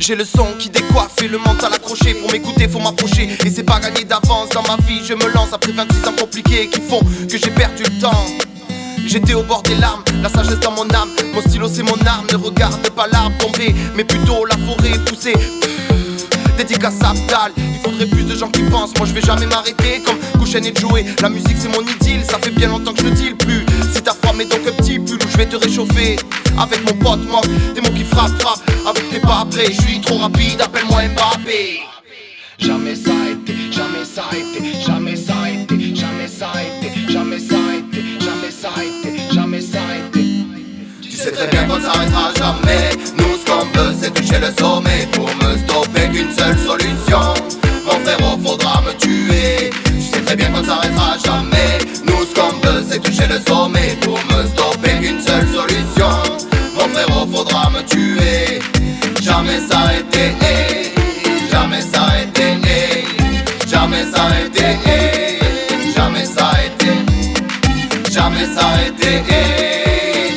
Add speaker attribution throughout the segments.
Speaker 1: J'ai le son qui décoiffe et le mental accroché. Pour m'écouter faut m'approcher. Et c'est pas gagné d'avance dans ma vie. Je me lance après 26 ans compliqués qui font que j'ai perdu le temps. J'étais au bord des larmes, la sagesse dans mon âme. Mon stylo c'est mon arme, ne regarde pas l'arbre tomber, mais plutôt la forêt pousser. Dédicace à Abdal, il faudrait plus de gens qui pensent. Moi je vais jamais m'arrêter comme Kouchen et Joey. La musique c'est mon idylle, ça fait bien longtemps que je le dis plus. Si t'as froid mets donc un petit pull où je vais te réchauffer. Avec mon pote moque, des mots qui frappent. Avec tes pas après, je suis trop rapide, appelle-moi Mbappé.
Speaker 2: Jamais ça a été, jamais ça a été, jamais ça a été, jamais ça a été, jamais ça a été, jamais ça a été, jamais ça a été.
Speaker 1: Tu sais très bien qu'on s'arrêtera jamais. Nous ce qu'on veut c'est toucher le sommet. Pour me stopper qu'une seule solution. Mon frérot faudra me tuer. Tu sais très bien qu'on s'arrêtera jamais. Nous ce qu'on veut c'est toucher le sommet. Pour me stopper qu'une seule solution. Mon frérot faudra me tuer. Jamais ça a été, jamais ça a été, jamais ça a été, jamais ça a été, jamais ça a été,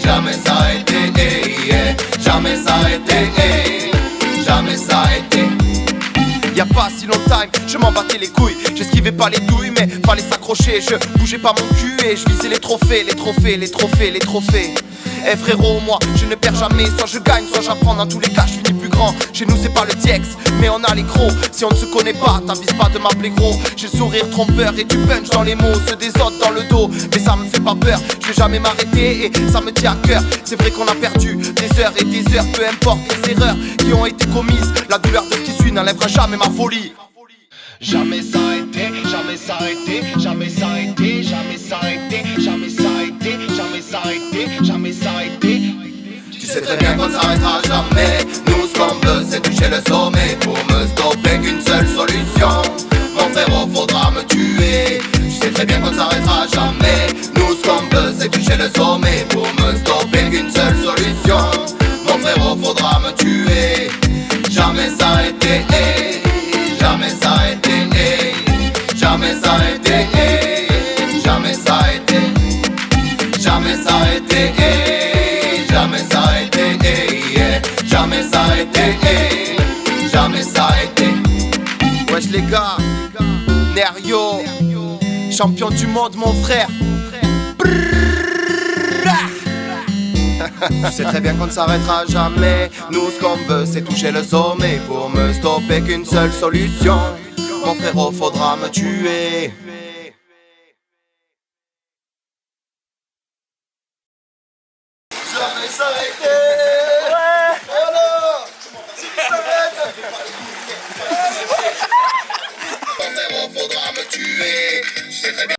Speaker 1: jamais ça a été, jamais ça a été, jamais ça a été. Y'a pas si longtemps, je m'en battais les couilles. J'esquivais pas les douilles, mais fallait s'accrocher. Je bougeais pas mon cul et je visais les trophées, les trophées, les trophées, les trophées. Eh frérot, moi je ne perds jamais. Soit je gagne, soit j'apprends. Dans tous les cas, je finis plus grand. Chez nous c'est pas le Diex, mais on a les gros. Si on ne se connaît pas, t'avises pas de m'appeler gros. J'ai le sourire trompeur et du punch dans les mots. Ceux des autres dans le dos, mais ça me fait pas peur. Je vais jamais m'arrêter et ça me tient à cœur. C'est vrai qu'on a perdu des heures et des heures. Peu importe les erreurs qui ont été commises. La douleur de ce qui suit n'enlèvera jamais ma folie.
Speaker 2: Jamais ça a été, jamais ça a été, jamais ça a été, jamais ça a été, jamais ça a été, jamais ça a été, jamais ça a été.
Speaker 1: Tu sais très bien qu'on s'arrêtera jamais. Nous ce qu'on veut c'est toucher le sommet. Pour me stopper qu'une seule solution. Mon frérot faudra me tuer. Tu sais très bien qu'on s'arrêtera jamais. Nous ce qu'on veut c'est toucher le sommet. Pour me stopper qu'une seule solution. Mon frérot faudra me tuer. Jamais ça a été, jamais ça a été, jamais ça a été, jamais ça a été, jamais ça a été, jamais ça a été, jamais ça a été, jamais ça a été. Wesh les gars, Nerio, champion du monde mon frère. Tu sais très bien qu'on ne s'arrêtera jamais. Nous ce qu'on veut c'est toucher le sommet. Pour me stopper qu'une seule solution. Mon frérot faudra me tuer. Jamais s'arrêter. Ouais. Alors, si tu s'arrêtes. Mon frérot faudra me tuer. Tu sais très bien.